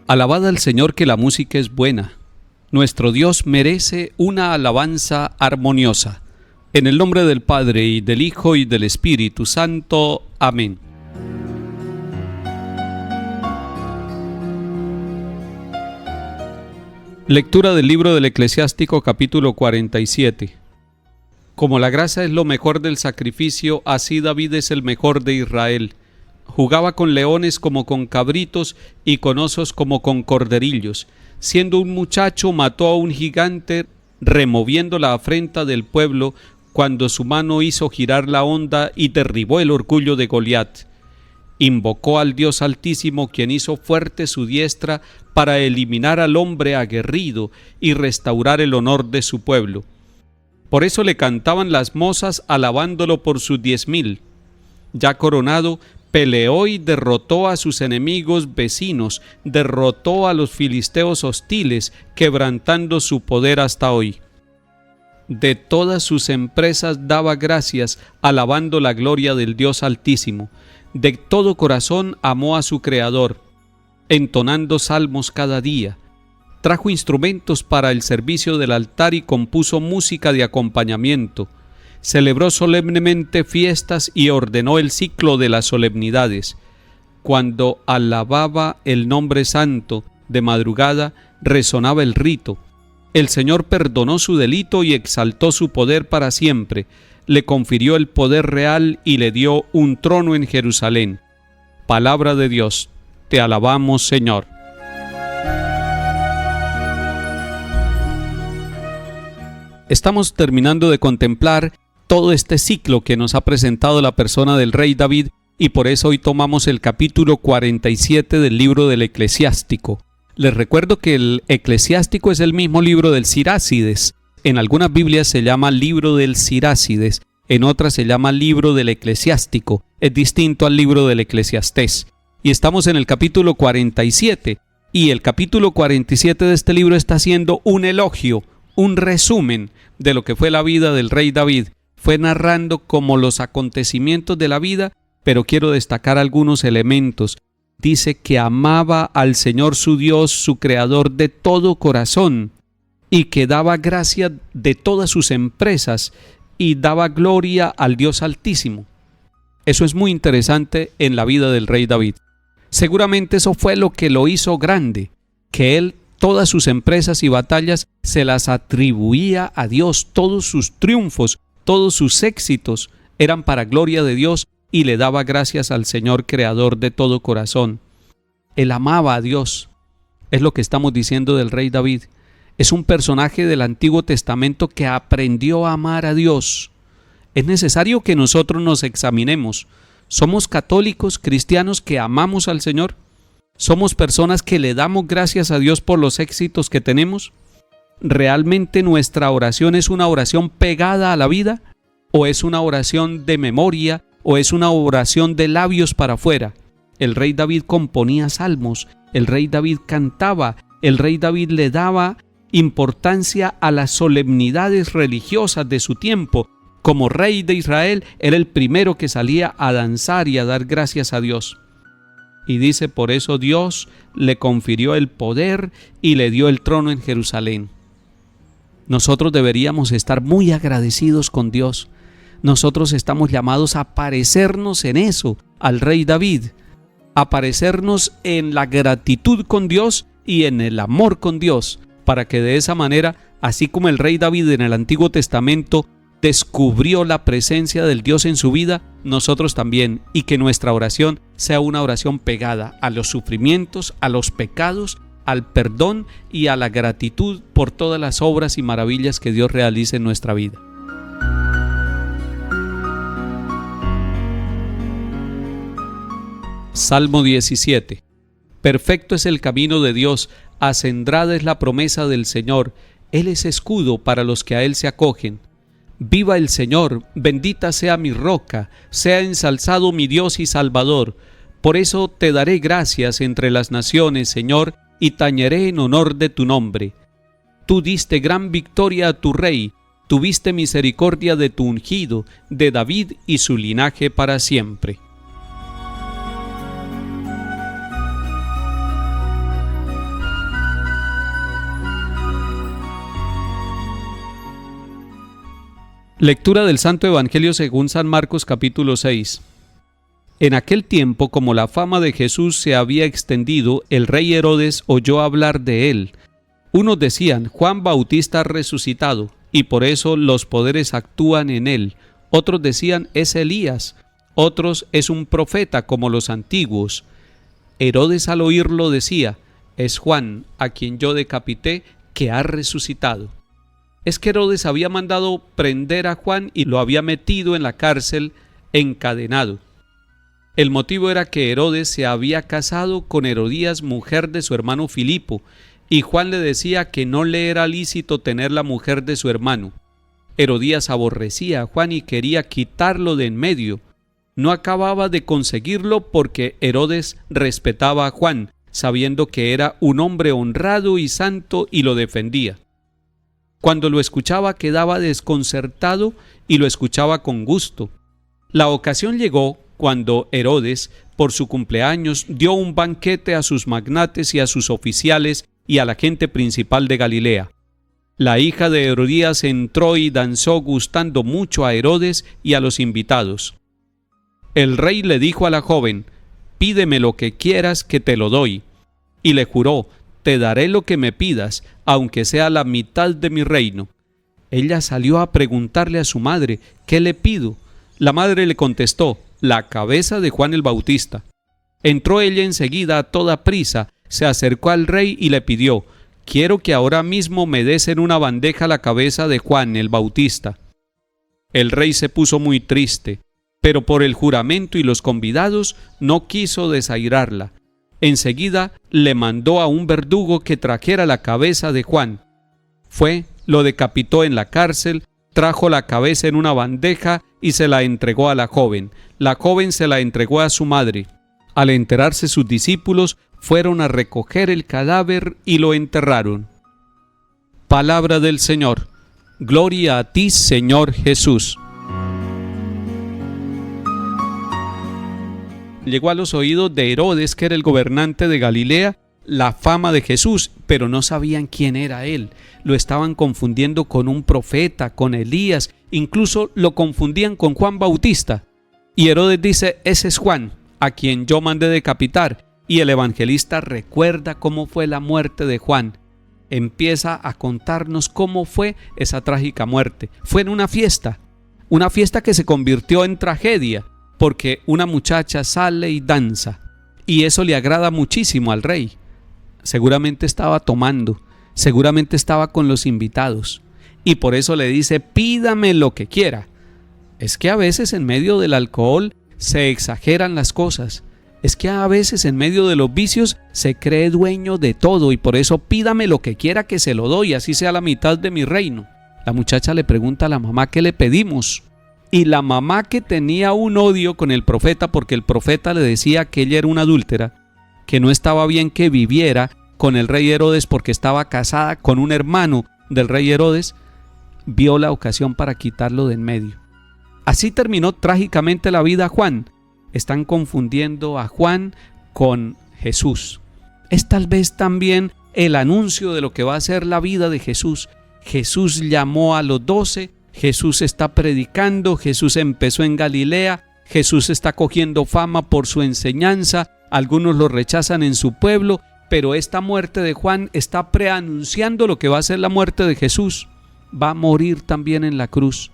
Alabad al Señor, que la música es buena. Nuestro Dios merece una alabanza armoniosa. En el nombre del Padre, y del Hijo, y del Espíritu Santo. Amén. Lectura del libro del Eclesiástico, capítulo 47. Como la grasa es lo mejor del sacrificio, así David es el mejor de Israel. Jugaba con leones como con cabritos y con osos como con corderillos. Siendo un muchacho, mató a un gigante, removiendo la afrenta del pueblo, cuando su mano hizo girar la onda y derribó el orgullo de Goliat. Invocó al Dios Altísimo, quien hizo fuerte su diestra para eliminar al hombre aguerrido y restaurar el honor de su pueblo. Por eso le cantaban las mozas, alabándolo por sus 10,000. Ya coronado, peleó y derrotó a sus enemigos vecinos, derrotó a los filisteos hostiles, quebrantando su poder hasta hoy. De todas sus empresas daba gracias, alabando la gloria del Dios Altísimo. De todo corazón amó a su Creador, entonando salmos cada día. Trajo instrumentos para el servicio del altar y compuso música de acompañamiento. Celebró solemnemente fiestas y ordenó el ciclo de las solemnidades. Cuando alababa el nombre santo, de madrugada resonaba el rito. El Señor perdonó su delito y exaltó su poder para siempre. Le confirió el poder real y le dio un trono en Jerusalén. Palabra de Dios. Te alabamos, Señor. Estamos terminando de contemplar todo este ciclo que nos ha presentado la persona del rey David, y por eso hoy tomamos el capítulo 47 del libro del Eclesiástico. Les recuerdo que el Eclesiástico es el mismo libro del Sirácides. En algunas Biblias se llama libro del Sirácides, en otras se llama libro del Eclesiástico. Es distinto al libro del Eclesiastés. Y estamos en el capítulo 47, y el capítulo 47 de este libro está haciendo un elogio, un resumen de lo que fue la vida del rey David. Fue narrando como los acontecimientos de la vida, pero quiero destacar algunos elementos. Dice que amaba al Señor su Dios, su Creador, de todo corazón, y que daba gracia de todas sus empresas y daba gloria al Dios Altísimo. Eso es muy interesante en la vida del rey David. Seguramente eso fue lo que lo hizo grande, que él todas sus empresas y batallas se las atribuía a Dios. Todos sus triunfos, todos sus éxitos eran para gloria de Dios, y le daba gracias al Señor Creador de todo corazón. Él amaba a Dios. Es lo que estamos diciendo del rey David. Es un personaje del Antiguo Testamento que aprendió a amar a Dios. Es necesario que nosotros nos examinemos. ¿Somos católicos, cristianos que amamos al Señor? ¿Somos personas que le damos gracias a Dios por los éxitos que tenemos? ¿Realmente nuestra oración es una oración pegada a la vida? ¿O es una oración de memoria? ¿O es una oración de labios para afuera? El rey David componía salmos, el rey David cantaba, el rey David le daba importancia a las solemnidades religiosas de su tiempo. Como rey de Israel, era el primero que salía a danzar y a dar gracias a Dios. Y dice, por eso Dios le confirió el poder y le dio el trono en Jerusalén. Nosotros deberíamos estar muy agradecidos con Dios. Nosotros estamos llamados a parecernos en eso al rey David, a parecernos en la gratitud con Dios y en el amor con Dios, para que de esa manera, así como el rey David en el Antiguo Testamento descubrió la presencia del Dios en su vida, nosotros también, y que nuestra oración sea una oración pegada a los sufrimientos, a los pecados, al perdón y a la gratitud por todas las obras y maravillas que Dios realiza en nuestra vida. Salmo 17. Perfecto es el camino de Dios, acendrada es la promesa del Señor. Él es escudo para los que a Él se acogen. Viva el Señor, bendita sea mi roca, sea ensalzado mi Dios y Salvador. Por eso te daré gracias entre las naciones, Señor, y tañeré en honor de tu nombre. Tú diste gran victoria a tu rey, tuviste misericordia de tu ungido, de David y su linaje para siempre. Lectura del Santo Evangelio según San Marcos capítulo 6. En aquel tiempo, como la fama de Jesús se había extendido, el rey Herodes oyó hablar de él. Unos decían, Juan Bautista ha resucitado, y por eso los poderes actúan en él. Otros decían, es Elías. Otros, es un profeta como los antiguos. Herodes al oírlo decía, es Juan, a quien yo decapité, que ha resucitado. Es que Herodes había mandado prender a Juan y lo había metido en la cárcel encadenado. El motivo era que Herodes se había casado con Herodías, mujer de su hermano Filipo, y Juan le decía que no le era lícito tener la mujer de su hermano. Herodías aborrecía a Juan y quería quitarlo de en medio. No acababa de conseguirlo porque Herodes respetaba a Juan, sabiendo que era un hombre honrado y santo, y lo defendía. Cuando lo escuchaba quedaba desconcertado y lo escuchaba con gusto. La ocasión llegó cuando Herodes, por su cumpleaños, dio un banquete a sus magnates y a sus oficiales y a la gente principal de Galilea. La hija de Herodías entró y danzó gustando mucho a Herodes y a los invitados. El rey le dijo a la joven, pídeme lo que quieras que te lo doy. Y le juró, te daré lo que me pidas, aunque sea la mitad de mi reino. Ella salió a preguntarle a su madre, ¿qué le pido? La madre le contestó, la cabeza de Juan el Bautista. Entró ella enseguida a toda prisa, se acercó al rey y le pidió, quiero que ahora mismo me des en una bandeja la cabeza de Juan el Bautista. El rey se puso muy triste, pero por el juramento y los convidados no quiso desairarla. Enseguida le mandó a un verdugo que trajera la cabeza de Juan. Fue, lo decapitó en la cárcel, trajo la cabeza en una bandeja y se la entregó a la joven. La joven se la entregó a su madre. Al enterarse sus discípulos, fueron a recoger el cadáver y lo enterraron. Palabra del Señor. Gloria a ti, Señor Jesús. Llegó a los oídos de Herodes, que era el gobernante de Galilea, la fama de Jesús, pero no sabían quién era él. Lo estaban confundiendo con un profeta, con Elías, incluso lo confundían con Juan Bautista. Y Herodes dice, ese es Juan, a quien yo mandé decapitar. Y el evangelista recuerda cómo fue la muerte de Juan. Empieza a contarnos cómo fue esa trágica muerte. Fue en una fiesta que se convirtió en tragedia, porque una muchacha sale y danza, y eso le agrada muchísimo al rey. Seguramente estaba tomando, seguramente estaba con los invitados, y por eso le dice, pídame lo que quiera. Es que a veces en medio del alcohol se exageran las cosas, es que a veces en medio de los vicios se cree dueño de todo, y por eso pídame lo que quiera que se lo doy, así sea la mitad de mi reino. La muchacha le pregunta a la mamá, ¿qué le pedimos? Y la mamá, que tenía un odio con el profeta porque el profeta le decía que ella era una adúltera, que no estaba bien que viviera con el rey Herodes porque estaba casada con un hermano del rey Herodes, vio la ocasión para quitarlo de en medio. Así terminó trágicamente la vida a Juan. Están confundiendo a Juan con Jesús. Es tal vez también el anuncio de lo que va a ser la vida de Jesús. Jesús llamó a los 12, Jesús está predicando, Jesús empezó en Galilea, Jesús está cogiendo fama por su enseñanza, algunos lo rechazan en su pueblo, pero esta muerte de Juan está preanunciando lo que va a ser la muerte de Jesús. Va a morir también en la cruz,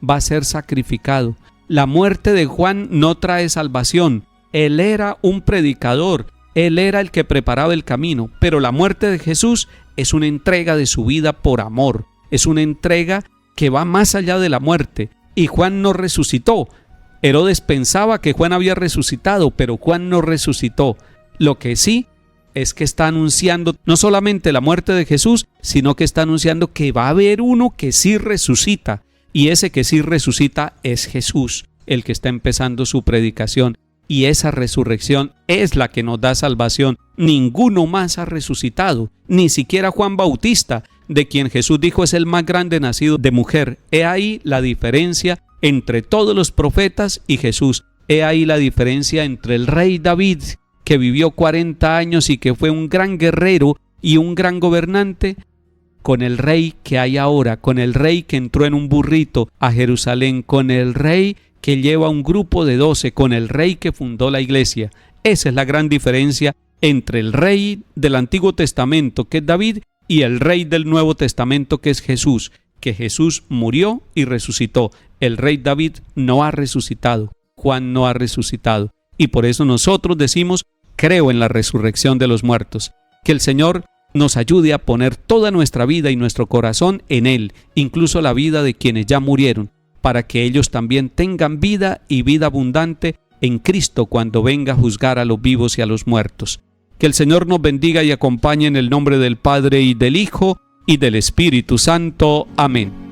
va a ser sacrificado. La muerte de Juan no trae salvación, él era un predicador, él era el que preparaba el camino, pero la muerte de Jesús es una entrega de su vida por amor, es una entrega que va más allá de la muerte. Y Juan no resucitó. Herodes pensaba que Juan había resucitado, pero Juan no resucitó. Lo que sí es que está anunciando no solamente la muerte de Jesús, sino que está anunciando que va a haber uno que sí resucita. Y ese que sí resucita es Jesús, el que está empezando su predicación. Y esa resurrección es la que nos da salvación. Ninguno más ha resucitado, ni siquiera Juan Bautista, de quien Jesús dijo es el más grande nacido de mujer. He ahí la diferencia entre todos los profetas y Jesús. He ahí la diferencia entre el rey David, que vivió 40 años y que fue un gran guerrero y un gran gobernante, con el rey que hay ahora, con el rey que entró en un burrito a Jerusalén, con el rey que lleva un grupo de 12, con el rey que fundó la iglesia. Esa es la gran diferencia entre el rey del Antiguo Testamento, que es David, y el rey del Nuevo Testamento, que es Jesús, que Jesús murió y resucitó. El rey David no ha resucitado, Juan no ha resucitado. Y por eso nosotros decimos, creo en la resurrección de los muertos. Que el Señor nos ayude a poner toda nuestra vida y nuestro corazón en Él, incluso la vida de quienes ya murieron, para que ellos también tengan vida y vida abundante en Cristo cuando venga a juzgar a los vivos y a los muertos. Que el Señor nos bendiga y acompañe en el nombre del Padre y del Hijo y del Espíritu Santo. Amén.